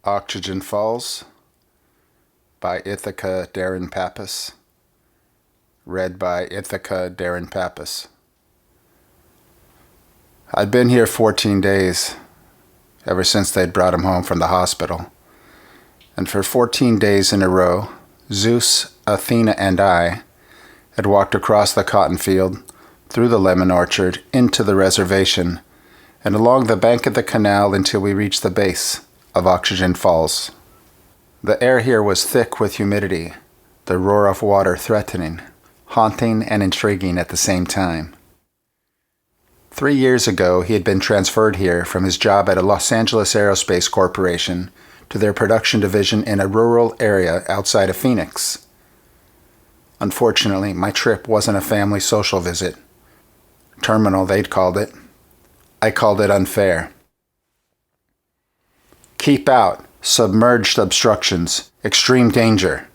Oxygen Falls by Ithaka Darin Pappas. Read by Ithaka Darin Pappas. I'd been here 14 days, ever since they'd brought him home from the hospital. And for 14 days in a row, Zeus, Athena and I had walked across the cotton field, through the lemon orchard, into the reservation, and along the bank of the canal until we reached the base of Oxygen Falls. The air here was thick with humidity, the roar of water threatening, haunting and intriguing at the same time. 3 years ago, he had been transferred here from his job at a Los Angeles Aerospace Corporation to their production division in a rural area outside of Phoenix. Unfortunately, my trip wasn't a family social visit. Terminal, they'd called it. I called it unfair. Keep out. Submerged obstructions. Extreme danger.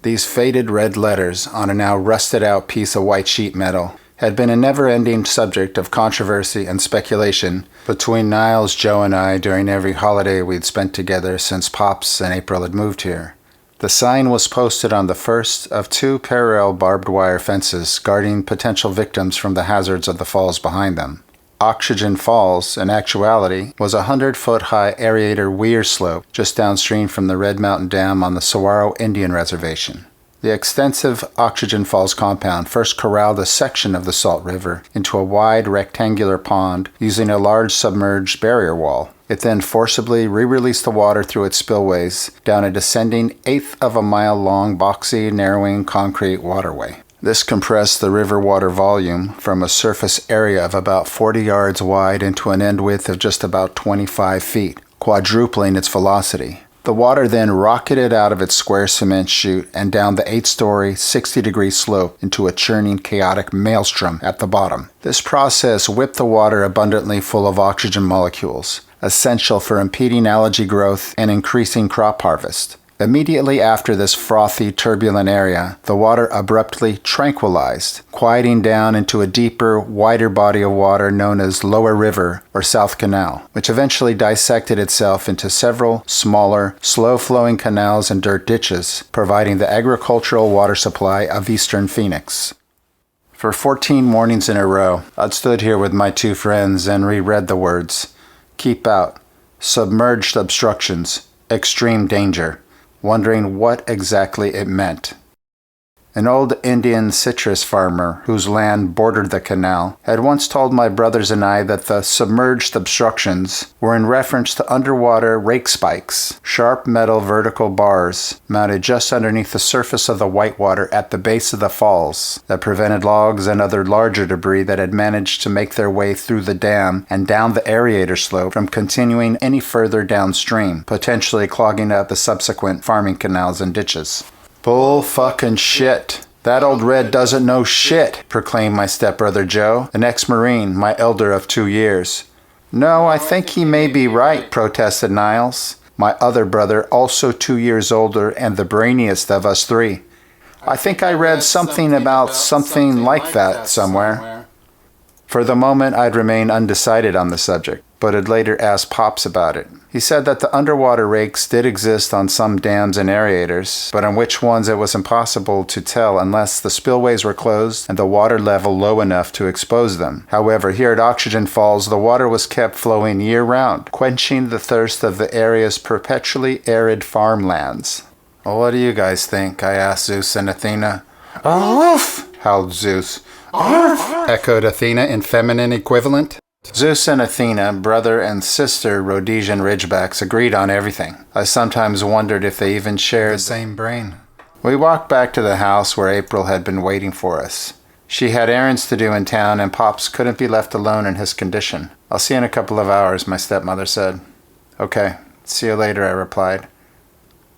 These faded red letters on a now rusted-out piece of white sheet metal had been a never-ending subject of controversy and speculation between Niles, Joe, and I during every holiday we'd spent together since Pops and April had moved here. The sign was posted on the first of 2 parallel barbed wire fences guarding potential victims from the hazards of the falls behind them. Oxygen Falls, in actuality, was a 100-foot-high aerator weir slope just downstream from the Red Mountain Dam on the Saguaro Indian Reservation. The extensive Oxygen Falls compound first corralled a section of the Salt River into a wide rectangular pond using a large submerged barrier wall. It then forcibly re-released the water through its spillways down a descending 1/8 of a mile long, boxy, narrowing concrete waterway. This compressed the river water volume from a surface area of about 40 yards wide into an end width of just about 25 feet, quadrupling its velocity. The water then rocketed out of its square cement chute and down the 8-story, 60-degree slope into a churning, chaotic maelstrom at the bottom. This process whipped the water abundantly full of oxygen molecules, essential for impeding algae growth and increasing crop harvest. Immediately after this frothy, turbulent area, the water abruptly tranquilized, quieting down into a deeper, wider body of water known as Lower River or South Canal, which eventually dissected itself into several smaller, slow-flowing canals and dirt ditches, providing the agricultural water supply of eastern Phoenix. For 14 mornings in a row, I'd stood here with my 2 friends and reread the words, "Keep out," "Submerged obstructions," "Extreme danger," wondering what exactly it meant. An old Indian citrus farmer whose land bordered the canal had once told my brothers and I that the submerged obstructions were in reference to underwater rake spikes, sharp metal vertical bars mounted just underneath the surface of the whitewater at the base of the falls that prevented logs and other larger debris that had managed to make their way through the dam and down the aerator slope from continuing any further downstream, potentially clogging up the subsequent farming canals and ditches. "Bull fucking shit. That old red doesn't know shit," proclaimed my stepbrother Joe, an ex-Marine, my elder of 2 years. "No, I think he may be right," protested Niles, my other brother, also 2 years older and the brainiest of us 3. "I think I read something about something like that somewhere." For the moment, I'd remained undecided on the subject, but had later asked Pops about it. He said that the underwater rakes did exist on some dams and aerators, but on which ones it was impossible to tell unless the spillways were closed and the water level low enough to expose them. However, here at Oxygen Falls, the water was kept flowing year-round, quenching the thirst of the area's perpetually arid farmlands. "Well, what do you guys think?" I asked Zeus and Athena. "Oof!" howled Zeus. "Arf!" echoed Athena in feminine equivalent. Zeus and Athena, brother and sister Rhodesian Ridgebacks, agreed on everything. I sometimes wondered if they even shared the same brain. We walked back to the house where April had been waiting for us. She had errands to do in town, and Pops couldn't be left alone in his condition. "I'll see you in a couple of hours," my stepmother said. "Okay, see you later," I replied.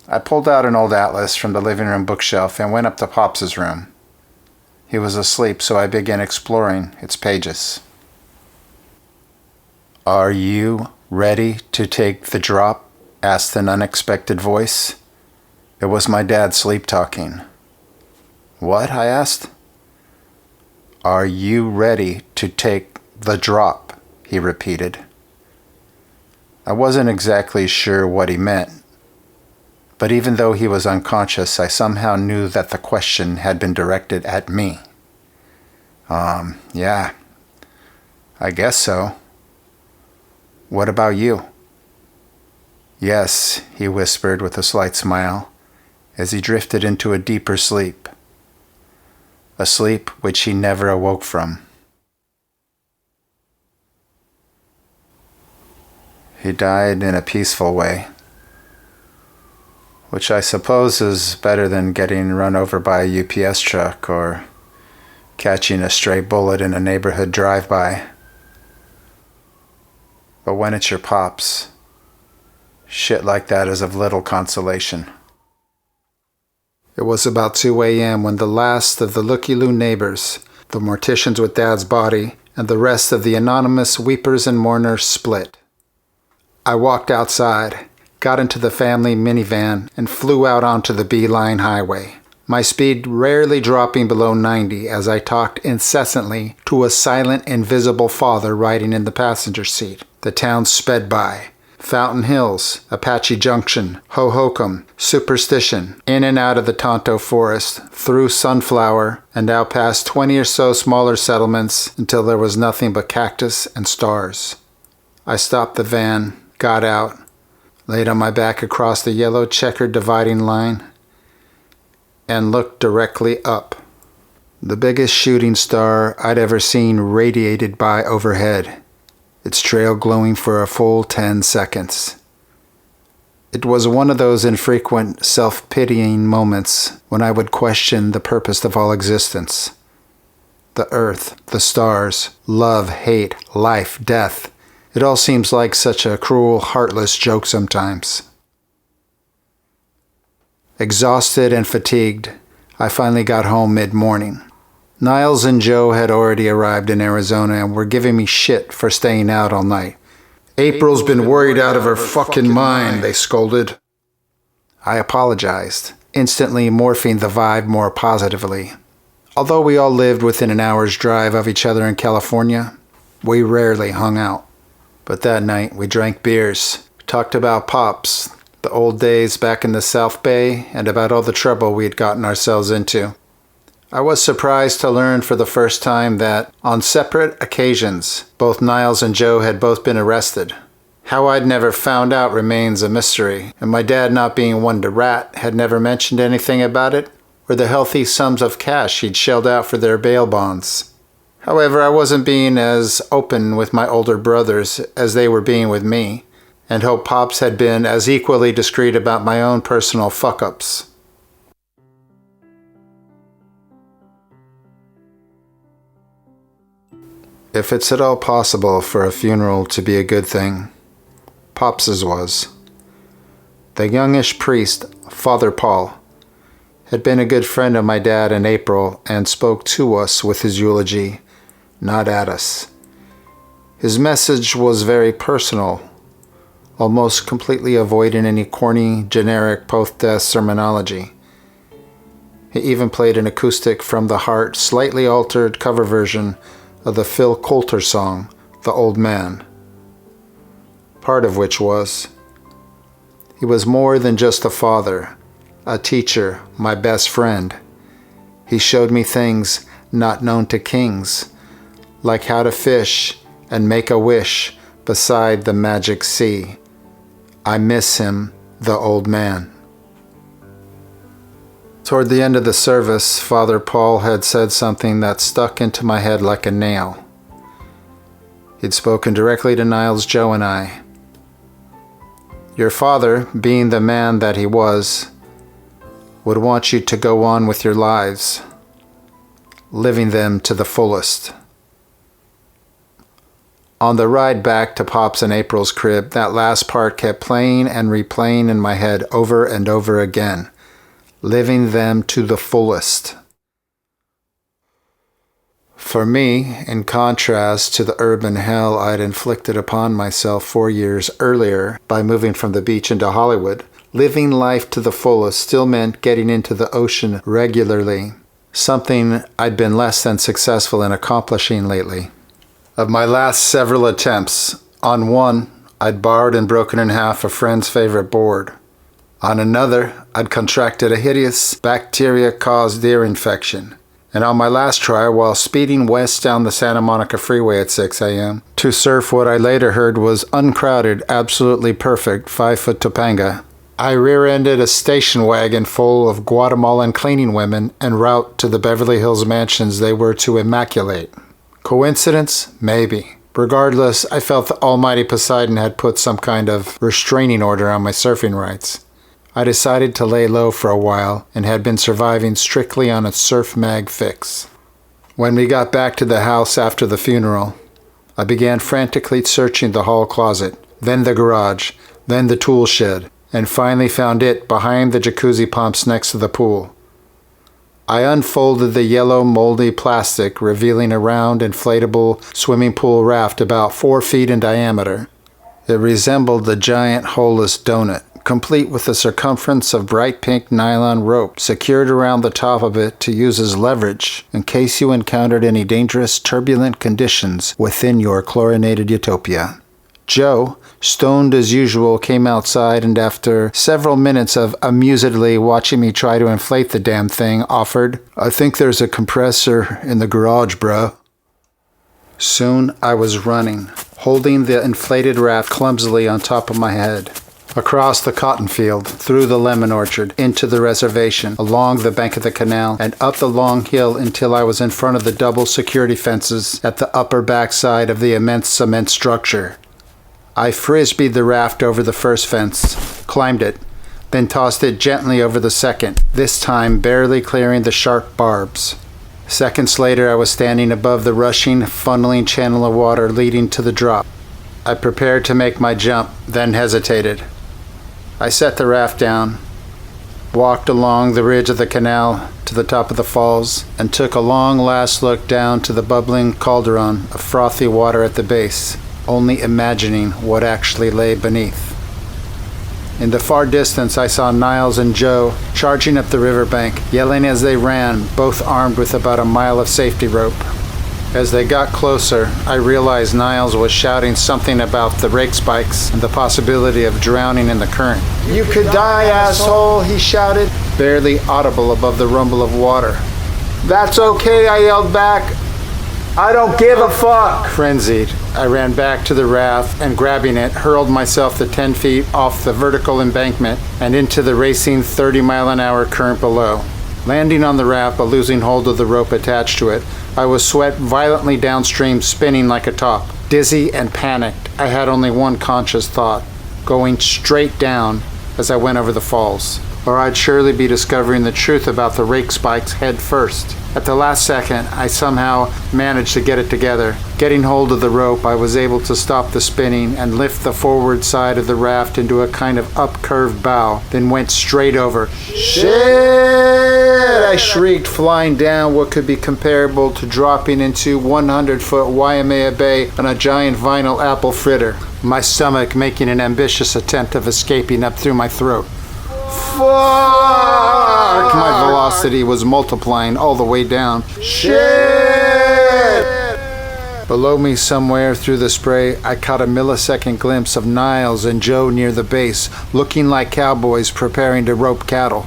I pulled out an old atlas from the living room bookshelf and went up to Pops's room. He was asleep, so I began exploring its pages. "Are you ready to take the drop?" asked an unexpected voice. It was my dad sleep-talking. "What?" I asked. "Are you ready to take the drop?" he repeated. I wasn't exactly sure what he meant, but even though he was unconscious, I somehow knew that the question had been directed at me. Yeah, I guess so. What about you? Yes, he whispered with a slight smile, as he drifted into a deeper sleep. A sleep which he never awoke from. He died in a peaceful way, which I suppose is better than getting run over by a UPS truck or catching a stray bullet in a neighborhood drive-by. But when it's your pops, shit like that is of little consolation. It was about 2 a.m. when the last of the looky-loo neighbors, the morticians with Dad's body, and the rest of the anonymous weepers and mourners split. I walked outside, got into the family minivan, and flew out onto the Beeline Highway, my speed rarely dropping below 90 as I talked incessantly to a silent, invisible father riding in the passenger seat. The town sped by. Fountain Hills, Apache Junction, Hohokam, Superstition, in and out of the Tonto Forest, through Sunflower, and out past 20 or so smaller settlements until there was nothing but cactus and stars. I stopped the van, got out, laid on my back across the yellow checkered dividing line, and looked directly up. The biggest shooting star I'd ever seen radiated by overhead, its trail glowing for a full 10 seconds. It was one of those infrequent, self-pitying moments when I would question the purpose of all existence. The earth, the stars, love, hate, life, death. It all seems like such a cruel, heartless joke sometimes. Exhausted and fatigued, I finally got home mid-morning. Niles and Joe had already arrived in Arizona and were giving me shit for staying out all night. April's been worried out of her fucking mind, they scolded. I apologized, instantly morphing the vibe more positively. Although we all lived within an hour's drive of each other in California, we rarely hung out. But that night we drank beers, talked about Pops, the old days back in the South Bay, and about all the trouble we had gotten ourselves into. I was surprised to learn for the first time that, on separate occasions, both Niles and Joe had both been arrested. How I'd never found out remains a mystery, and my dad, not being one to rat, had never mentioned anything about it, or the healthy sums of cash he'd shelled out for their bail bonds. However, I wasn't being as open with my older brothers as they were being with me, and hope Pops had been as equally discreet about my own personal fuck-ups. If it's at all possible for a funeral to be a good thing, Pops's was. The youngish priest, Father Paul, had been a good friend of my dad in April and spoke to us with his eulogy, not at us. His message was very personal, almost completely avoiding any corny, generic post-death sermonology. He even played an acoustic from the heart, slightly altered cover version of the Phil Coulter song, The Old Man. Part of which was, he was more than just a father, a teacher, my best friend. He showed me things not known to kings, like how to fish and make a wish beside the magic sea. I miss him, the old man. Toward the end of the service, Father Paul had said something that stuck into my head like a nail. He'd spoken directly to Niles, Joe, and I. Your father, being the man that he was, would want you to go on with your lives, living them to the fullest. On the ride back to Pop's and April's crib, that last part kept playing and replaying in my head over and over again. Living them to the fullest. For me, in contrast to the urban hell I'd inflicted upon myself 4 years earlier by moving from the beach into Hollywood, living life to the fullest still meant getting into the ocean regularly, something I'd been less than successful in accomplishing lately. Of my last several attempts, on one, I'd borrowed and broken in half a friend's favorite board. On another, I'd contracted a hideous bacteria-caused ear infection. And on my last try, while speeding west down the Santa Monica Freeway at 6 a.m. to surf what I later heard was uncrowded, absolutely perfect 5-foot Topanga, I rear-ended a station wagon full of Guatemalan cleaning women en route to the Beverly Hills mansions they were to immaculate. Coincidence? Maybe. Regardless, I felt the almighty Poseidon had put some kind of restraining order on my surfing rights. I decided to lay low for a while and had been surviving strictly on a surf mag fix. When we got back to the house after the funeral, I began frantically searching the hall closet, then the garage, then the tool shed, and finally found it behind the jacuzzi pumps next to the pool. I unfolded the yellow moldy plastic, revealing a round inflatable swimming pool raft about 4 feet in diameter. It resembled the giant holeless donut, complete with a circumference of bright pink nylon rope secured around the top of it to use as leverage in case you encountered any dangerous turbulent conditions within your chlorinated utopia. Joe, stoned as usual, came outside and after several minutes of amusedly watching me try to inflate the damn thing, offered, "I think there's a compressor in the garage, bro." Soon I was running, holding the inflated raft clumsily on top of my head. Across the cotton field, through the lemon orchard, into the reservation, along the bank of the canal, and up the long hill until I was in front of the double security fences at the upper backside of the immense cement structure. I frisbeed the raft over the first fence, climbed it, then tossed it gently over the second, this time barely clearing the sharp barbs. Seconds later, I was standing above the rushing, funneling channel of water leading to the drop. I prepared to make my jump, then hesitated. I set the raft down, walked along the ridge of the canal to the top of the falls, and took a long last look down to the bubbling cauldron of frothy water at the base, only imagining what actually lay beneath. In the far distance, I saw Niles and Joe charging up the riverbank, yelling as they ran, both armed with about a mile of safety rope. As they got closer, I realized Niles was shouting something about the rake spikes and the possibility of drowning in the current. "You could die, asshole," he shouted, barely audible above the rumble of water. "That's okay," I yelled back. "I don't give a fuck." Frenzied, I ran back to the raft and grabbing it, hurled myself the 10 feet off the vertical embankment and into the racing 30-mile-an-hour current below. Landing on the raft but losing hold of the rope attached to it, I was swept violently downstream, spinning like a top. Dizzy and panicked, I had only one conscious thought, going straight down as I went over the falls, or I'd surely be discovering the truth about the rake spikes head first. At the last second, I somehow managed to get it together. Getting hold of the rope, I was able to stop the spinning and lift the forward side of the raft into a kind of up-curved bow, then went straight over. "Shit!" I shrieked, flying down what could be comparable to dropping into 100-foot Waimea Bay on a giant vinyl apple fritter, my stomach making an ambitious attempt of escaping up through my throat. Fuck! My velocity was multiplying all the way down. Shit! Below me somewhere through the spray, I caught a millisecond glimpse of Niles and Joe near the base, looking like cowboys preparing to rope cattle.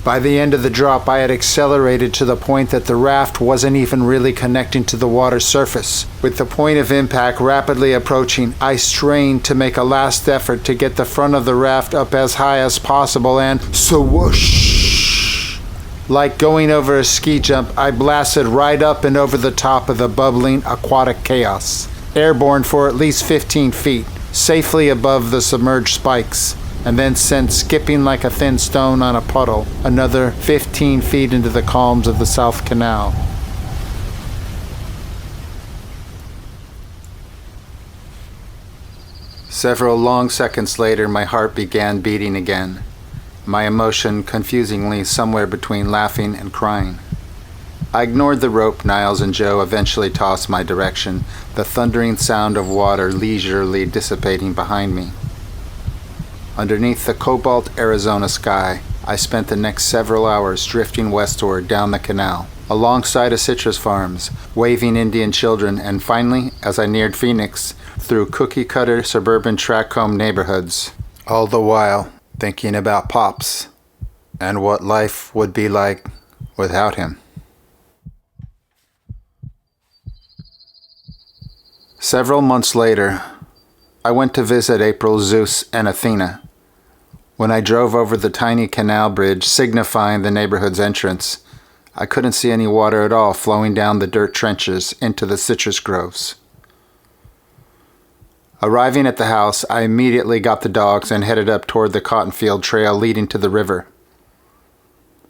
By the end of the drop, I had accelerated to the point that the raft wasn't even really connecting to the water surface. With the point of impact rapidly approaching, I strained to make a last effort to get the front of the raft up as high as possible and swoosh! Like going over a ski jump, I blasted right up and over the top of the bubbling aquatic chaos, airborne for at least 15 feet, safely above the submerged spikes, and then sent skipping like a thin stone on a puddle, another 15 feet into the calms of the South Canal. Several long seconds later, my heart began beating again, my emotion confusingly somewhere between laughing and crying. I ignored the rope Niles and Joe eventually tossed my direction, the thundering sound of water leisurely dissipating behind me. Underneath the cobalt Arizona sky, I spent the next several hours drifting westward down the canal, alongside of citrus farms, waving Indian children, and finally, as I neared Phoenix, through cookie-cutter suburban tract home neighborhoods, all the while thinking about Pops and what life would be like without him. Several months later, I went to visit April, Zeus, and Athena. When I drove over the tiny canal bridge signifying the neighborhood's entrance, I couldn't see any water at all flowing down the dirt trenches into the citrus groves. Arriving at the house, I immediately got the dogs and headed up toward the cotton field trail leading to the river.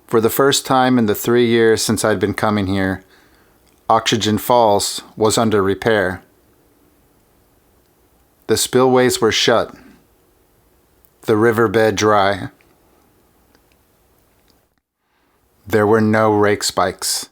For the first time in the 3 years since I'd been coming here, Oxygen Falls was under repair. The spillways were shut, the riverbed dry. There were no rake spikes.